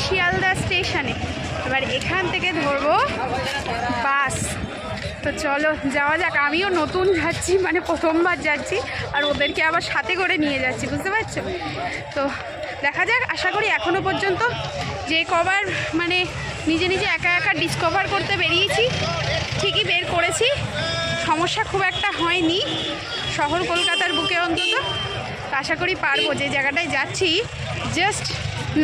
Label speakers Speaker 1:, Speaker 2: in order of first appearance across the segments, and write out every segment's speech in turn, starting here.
Speaker 1: শিয়ালদা স্টেশনে। এবার এখান থেকে ধরবো বাস। তো চলো যাওয়া যাক। আমিও নতুন যাচ্ছি, মানে প্রথমবার যাচ্ছি, আর ওদেরকে আবার সাথে করে নিয়ে যাচ্ছি, বুঝতে পারছো? তো দেখা যাক। আশা করি এখনও পর্যন্ত যে কবার মানে নিজে নিজে একা একা ডিসকভার করতে বেরিয়েছি ঠিকই বের করেছি, সমস্যা খুব একটা হয়নি শহর কলকাতার বুকে অন্তত। আশা করি পারবো। যে জায়গাটায় যাচ্ছি জাস্ট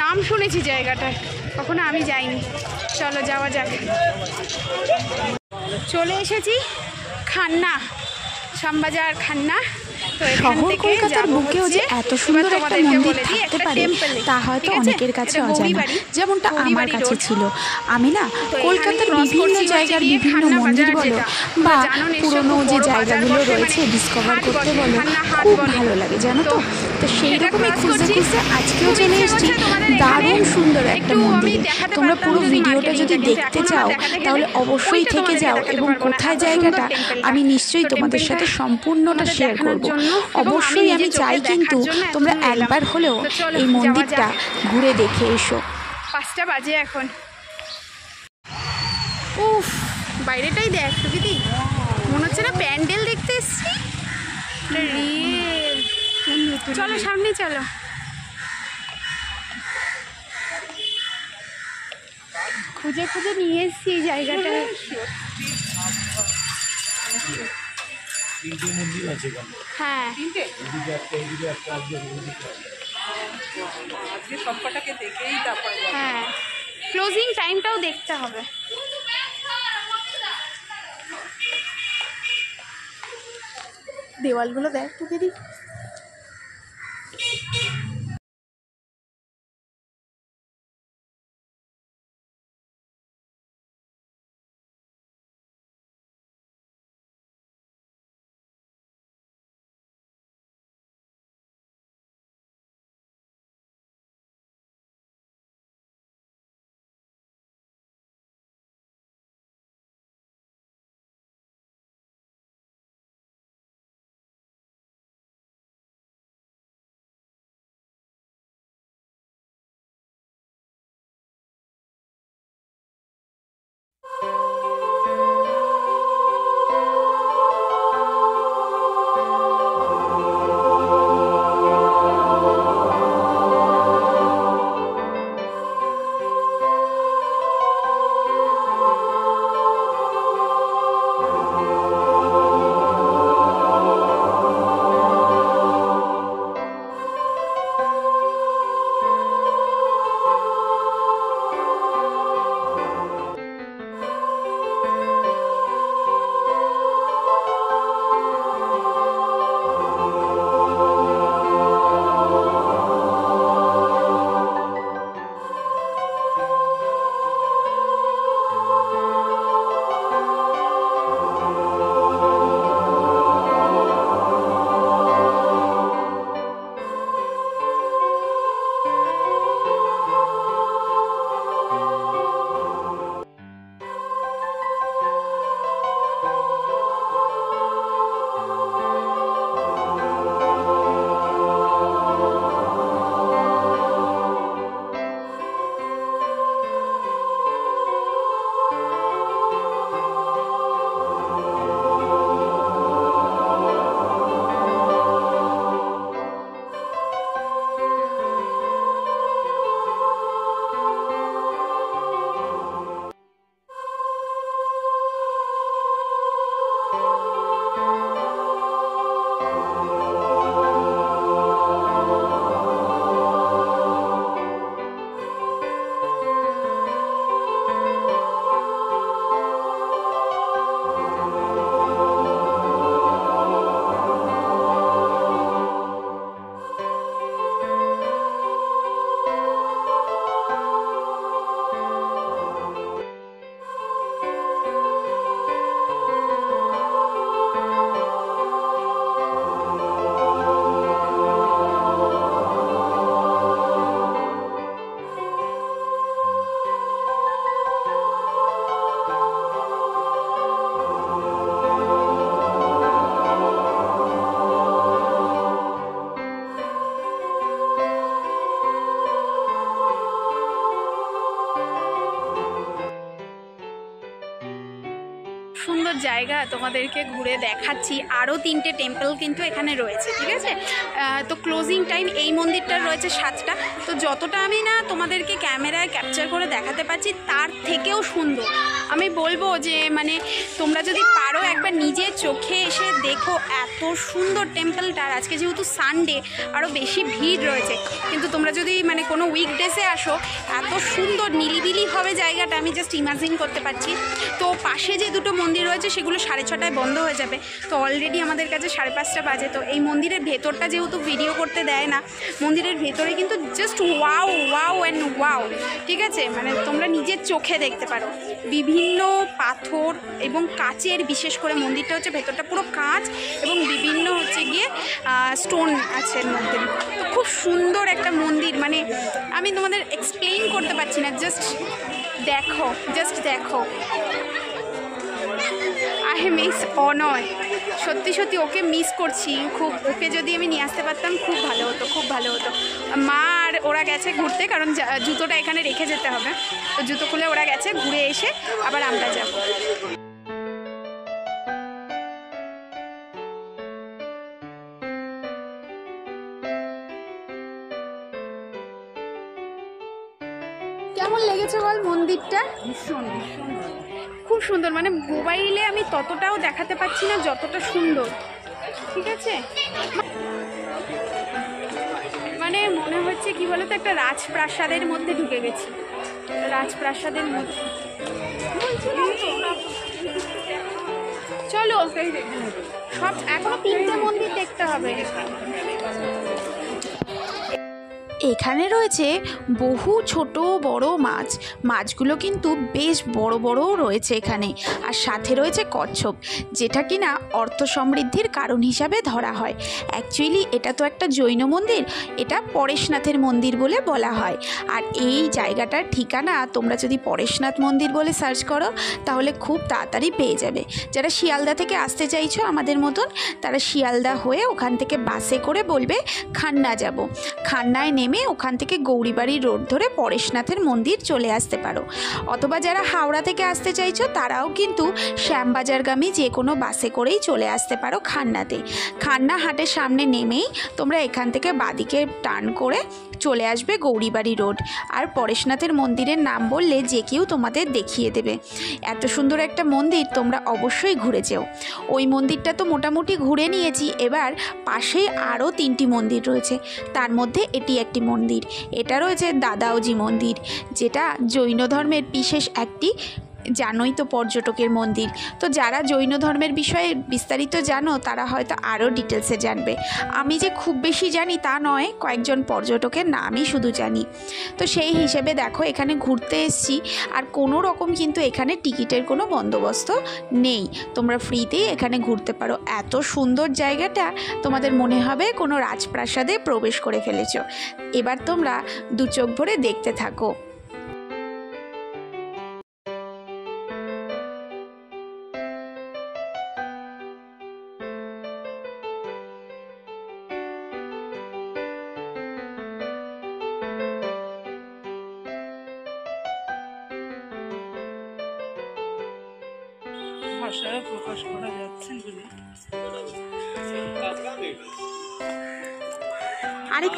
Speaker 1: নাম শুনেছি জায়গাটায়, কখনো আমি যাইনি। চলো যাওয়া যাক। চলে এসেছি খান্না, শ্যামবাজার খান্না।
Speaker 2: শহর কলকাতার বুকেও যে এত সুন্দর একটা মন্দির থাকতে পারে তা হয়তো অনেকের কাছে অজানা, যেমনটা আমার কাছে ছিল। আমি না কলকাতার বিভিন্ন জায়গার বিভিন্ন মন্দির বলো বা পুরনো যে জায়গাগুলো রয়েছে ডিসকভার করতে বলো, খুব ভালো লাগে জানো তো। তো সেই রকমই খুঁজতে খুঁজতে আজকেও চলে এসেছি দারুণ সুন্দর একটা মন্দির। তোমরা পুরো ভিডিওটা যদি দেখতে চাও তাহলে অবশ্যই থেকে যাও, এবং কোথায় জায়গাটা আমি নিশ্চয়ই তোমাদের সাথে সম্পূর্ণটা শেয়ার করব। অবশ্যই আমি চাই কিন্তু তোমরা একবার হলেও এই মন্দিরটা ঘুরে দেখে এসো।
Speaker 1: 5টা বাজে এখন। উফ, বাইরেটাই দেখ দিদি, মনে হচ্ছে না প্যান্ডেল দেখতে এসছি। চলো সামনে চলো। খুঁজে খুঁজে নিয়ে এসছি এই জায়গাটা। হ্যাঁ, হ্যাঁ, ক্লোজিং টাইমটাও দেখতে হবে। দেওয়ালগুলো দেখ তো দিদি। জায়গা তোমাদেরকে ঘুরে দেখাচ্ছি। আরও 3টে টেম্পল কিন্তু এখানে রয়েছে, ঠিক আছে। তো ক্লোজিং টাইম এই মন্দিরটার রয়েছে 7টা। তো যতটা আমি না তোমাদেরকে ক্যামেরায় ক্যাপচার করে দেখাতে পারছি তার থেকেও সুন্দর। আমি বলবো যে মানে তোমরা যদি পারো একবার নিজের চোখে এসে দেখো, এত সুন্দর টেম্পলটা। আর আজকে যেহেতু সানডে আরও বেশি ভিড় রয়েছে, কিন্তু তোমরা যদি মানে কোনো উইকডেসে আসো এত সুন্দর নিলিবিলি হবে জায়গাটা, আমি জাস্ট ইমাজিন করতে পারছি। তো পাশে যে দুটো মন্দির রয়েছে সেগুলো 6:30টায় বন্ধ হয়ে যাবে। তো অলরেডি আমাদের কাছে 5:30 বাজে। তো এই মন্দিরের ভেতরটা যেহেতু ভিডিও করতে দেয় না, মন্দিরের ভেতরে কিন্তু just wow wow and wow, ঠিক আছে। মানে তোমরা নিজের চোখে দেখতে পারো বিভিন্ন পাথর এবং কাচের, বিশেষ করে মন্দিরটা হচ্ছে ভেতরটা পুরো কাঁচ এবং বিভিন্ন হচ্ছে গিয়ে স্টোন আছে এর মধ্যে। তো খুব সুন্দর একটা মন্দির, মানে আমি তোমাদের এক্সপ্লেইন করতে পারছি না, জাস্ট দেখো, জাস্ট দেখো। আই মিস অনয়, সত্যি সত্যি ওকে মিস করছি খুব। ওকে যদি আমি নিয়ে আসতে পারতাম খুব ভালো হতো, খুব ভালো হতো। মা আর ওরা গেছে ঘুরতে, কারণ জুতোটা এখানে রেখে যেতে হবে। তো জুতো খুলে ওরা গেছে, ঘুরে এসে আবার আমরা যাব। কেমন লেগেছে বল মন্দিরটা? ভীষণ ভীষণ খুব সুন্দর। মানে মোবাইলে আমি ততটাও দেখাতে পারছি না যতটা সুন্দর, ঠিক আছে। মানে মনে হচ্ছে কি বলতো, একটা রাজপ্রাসাদের মধ্যে ঢুকে গেছি, রাজপ্রাসাদের মধ্যে। চলো সব, এখনো 3টে মন্দির দেখতে হবে।
Speaker 2: এখানে রয়েছে বহু ছোট বড় মাছ। মাছগুলো কিন্তু বেশ বড় বড়ও রয়েছে এখানে। আর সাথে রয়েছে কচ্ছপ, যেটা কিনা অর্থ সমৃদ্ধির কারণ হিসাবে ধরা হয়। অ্যাকচুয়ালি এটা তো একটা জৈন মন্দির, এটা পরেশনাথের মন্দির বলে বলা হয়। আর এই জায়গাটার ঠিকানা তোমরা যদি পরেশনাথ মন্দির বলে সার্চ করো তাহলে খুব তাড়াতাড়ি পেয়ে যাবে। যারা শিয়ালদা থেকে আসতে চাইছো আমাদের মতন, তারা শিয়ালদা হয়ে ওখান থেকে বাসে করে বলবে খান্না যাব। খান্নায় নেমে ওখান থেকে গৌরীবাড়ি রোড ধরে পরেশনাথের মন্দির চলে আসতে পারো। অথবা যারা হাওড়া থেকে আসতে চাইছো তারাও কিন্তু শ্যামবাজারগামী যে কোনো বাসে করেই চলে আসতে পারো খান্নাতে। খান্না হাটের সামনে নেমেই তোমরা এখান থেকে বাদিকে টার্ন করে চলে আসবে গৌরীবাড়ি রোড। আর পরেশনাথের মন্দিরের নাম বললে যে কেউ তোমাদের দেখিয়ে দেবে। এত সুন্দর একটা মন্দির, তোমরা অবশ্যই ঘুরে যেও। ওই মন্দিরটা তো মোটামুটি ঘুরে নিয়েছি, এবার পাশেই আরও 3টি মন্দির রয়েছে। তার মধ্যে এটি একটি মন্দির, এটা রয়েছে দাদাওজি মন্দির, যেটা জৈন ধর্মের বিশেষ একটি জানোই তো পর্যটকের মন্দির। তো যারা জৈন ধর্মের বিষয়ে বিস্তারিত জানো তারা হয়তো আরও ডিটেলসে জানবে। আমি যে খুব বেশি জানি তা নয়, কয়েকজন পর্যটকের নামই শুধু জানি। তো সেই হিসেবে দেখো এখানে ঘুরতে এসেছি, আর কোনো রকম কিন্তু এখানে টিকিটের কোনো বন্দোবস্ত নেই, তোমরা ফ্রিতেই এখানে ঘুরতে পারো। এত সুন্দর জায়গাটা, তোমাদের মনে হবে কোনো রাজপ্রাসাদে প্রবেশ করে ফেলেছো। এবার তোমরা দু চোখ ভরে দেখতে থাকো।
Speaker 3: ভাষায় প্রকাশ করা যাচ্ছে বলে
Speaker 1: আরেক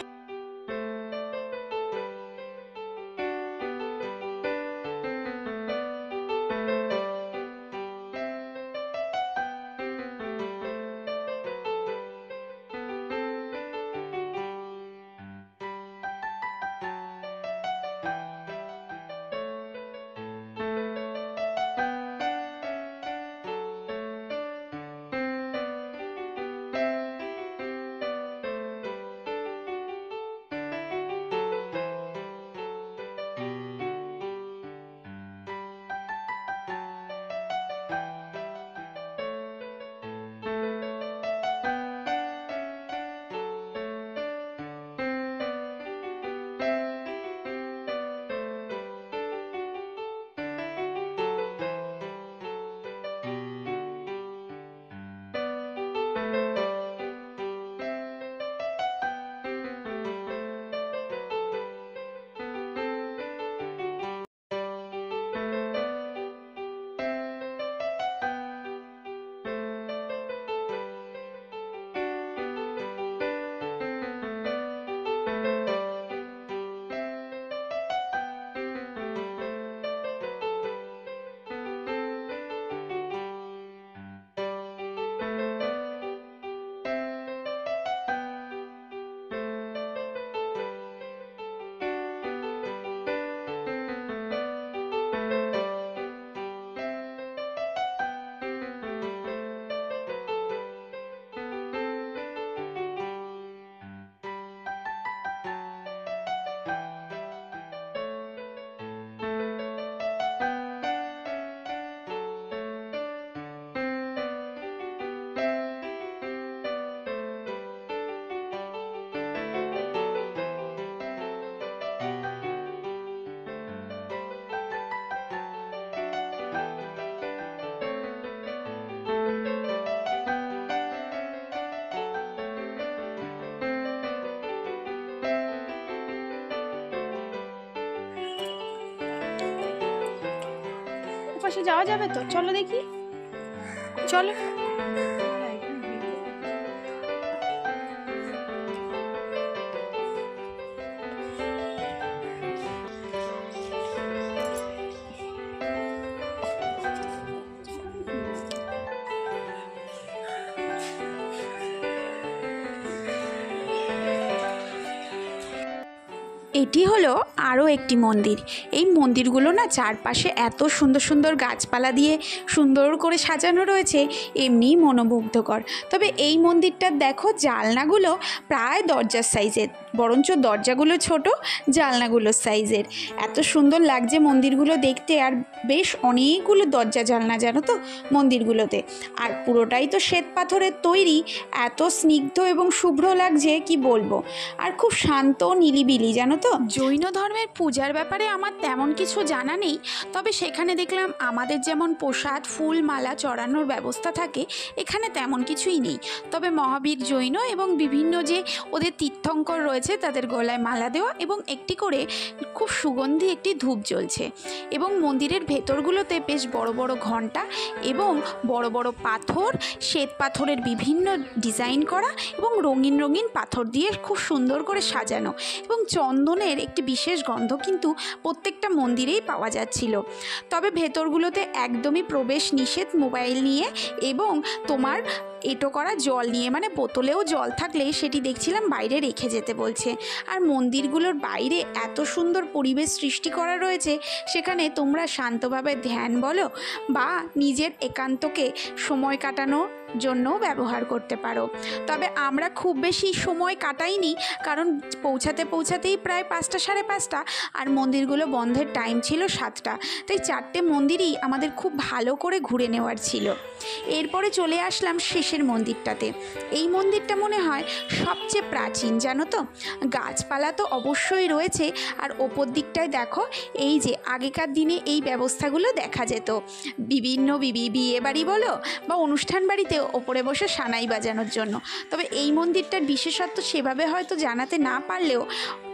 Speaker 1: পাশে যাওয়া যাবে তো? চলো দেখি, চলো।
Speaker 2: এটি হলো আরও একটি মন্দির। এই মন্দিরগুলো না চারপাশে এত সুন্দর সুন্দর গাছপালা দিয়ে সুন্দর করে সাজানো রয়েছে, এমনিই মনোমুগ্ধকর। তবে এই মন্দিরটার দেখো জানলাগুলো প্রায় দরজার সাইজের, বরঞ্চ দরজাগুলো ছোট, জানলাগুলোর সাইজের। এত সুন্দর লাগছে মন্দিরগুলো দেখতে, আর বেশ অনেকগুলো দরজা জানলা জানো তো মন্দিরগুলোতে। আর পুরোটাই তো শ্বেত পাথরের তৈরি, এত স্নিগ্ধ এবং শুভ্র লাগছে কি বলবো। আর খুব শান্ত নিলিবিলি জানো তো। জৈন ধর্মের পূজার ব্যাপারে আমার তেমন কিছু জানা নেই, তবে সেখানে দেখলাম আমাদের যেমন প্রসাদ ফুল মালা চড়ানোর ব্যবস্থা থাকে, এখানে তেমন কিছুই নেই। তবে মহাবীর জৈন এবং বিভিন্ন যে ওদের তীর্থঙ্কর রয়েছে তাদের গলায় মালা দেওয়া এবং একটি করে খুব সুগন্ধি একটি ধূপ জ্বলছে। এবং মন্দিরের ভেতরগুলোতে বেশ বড় বড় ঘণ্টা এবং বড় বড় পাথর, শ্বেত পাথরের বিভিন্ন ডিজাইন করা এবং রঙিন রঙিন পাথর দিয়ে খুব সুন্দর করে সাজানো, এবং চন্দনের একটি বিশেষ গন্ধ কিন্তু প্রত্যেকটা মন্দিরেই পাওয়া যাচ্ছিল। তবে ভেতরগুলোতে একদমই প্রবেশ নিষেধ মোবাইল নিয়ে এবং তোমার এটো করা জল নিয়ে, মানে বোতলেও জল থাকলে সেটি দেখছিলাম বাইরে রেখে যেতে বলছে। আর মন্দিরগুলোর বাইরে এত সুন্দর পরিবেশ সৃষ্টি করা রয়েছে, সেখানে তোমরা শান্তভাবে ধ্যান বলো বা নিজের একান্তকে সময় কাটানোর জন্যও ব্যবহার করতে পারো। তবে আমরা খুব বেশি সময় কাটাইনি, কারণ পৌঁছাতেই প্রায় 5টা সাড়ে 5টা, আর মন্দিরগুলো বন্ধের টাইম ছিল 7টা, তাই 4টে মন্দিরই আমাদের খুব ভালো করে ঘুরে নেওয়ার ছিল। এরপরে চলে আসলাম শেষের মন্দিরটাতে। এই মন্দিরটা মনে হয় সবচেয়ে প্রাচীন জানো তো। গাছপালা তো অবশ্যই রয়েছে, আর ওপর দিকটায় দেখো এই যে আগেকার দিনে এই ব্যবস্থাগুলো দেখা যেত, বিভিন্ন বিয়ে বাড়ি বলো বা অনুষ্ঠান বাড়িতে ওপরে বসে সানাই বাজানোর জন্য। তবে এই মন্দিরটার বিশেষত্ব সেভাবে হয়তো জানাতে না পারলেও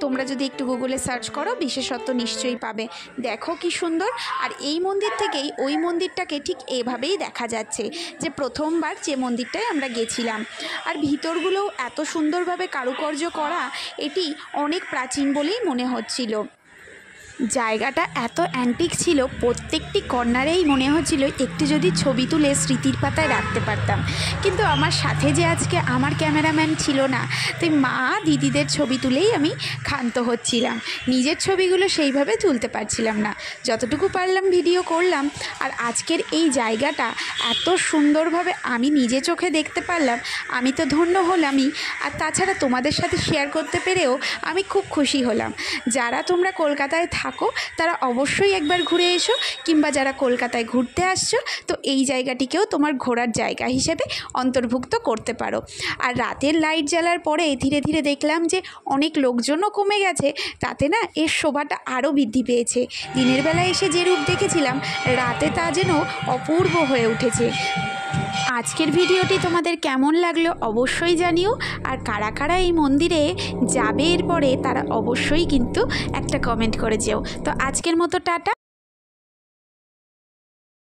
Speaker 2: তোমরা যদি একটু গুগলে সার্চ করো বিশেষত্ব নিশ্চয়ই পাবে। দেখো কি সুন্দর। আর এই মন্দির থেকেই ওই মন্দিরটাকে ঠিক এভাবেই দেখা যাচ্ছে, যে প্রথমবার যে মন্দিরটায় আমরা গেছিলাম। আর ভিতরগুলোও এত সুন্দরভাবে কারুকার্য করা, এটি অনেক প্রাচীন বলেই মনে হচ্ছিল। জায়গাটা এত অ্যান্টিক ছিল, প্রত্যেকটি কর্নারেই মনে হচ্ছিল একটু যদি ছবি তুলে স্মৃতির পাতায় রাখতে পারতাম। কিন্তু আমার সাথে যে আজকে আমার ক্যামেরাম্যান ছিল না, তাই মা দিদিদের ছবি তুলেই আমি ক্ষান্ত হচ্ছিলাম, নিজের ছবিগুলো সেইভাবে তুলতে পারছিলাম না। যতটুকু পারলাম ভিডিও করলাম। আর আজকের এই জায়গাটা এত সুন্দরভাবে আমি নিজে চোখে দেখতে পারলাম, আমি তো ধন্য হলামই। আর তাছাড়া তোমাদের সাথে শেয়ার করতে পেরেও আমি খুব খুশি হলাম। যারা তোমরা কলকাতায় থাকো তারা অবশ্যই একবার ঘুরে এসো, কিংবা যারা কলকাতায় ঘুরতে আসছো তো এই জায়গাটিকেও তোমার ঘোরার জায়গা হিসেবে অন্তর্ভুক্ত করতে পারো। আর রাতের লাইট জ্বালার পরে ধীরে ধীরে দেখলাম যে অনেক লোকজনও কমে গেছে, তাতে না এর শোভাটা আরও বৃদ্ধি পেয়েছে। দিনের বেলায় এসে যে রূপ দেখেছিলাম, রাতে তা যেন অপূর্ব হয়ে উঠেছে। আজকের ভিডিওটি তোমাদের কেমন লাগলো অবশ্যই জানিও। আর কারা কারা এই মন্দিরে যাবে এরপরে তারা অবশ্যই কিন্তু একটা কমেন্ট করে যেও। তো আজকের মতো টাটা।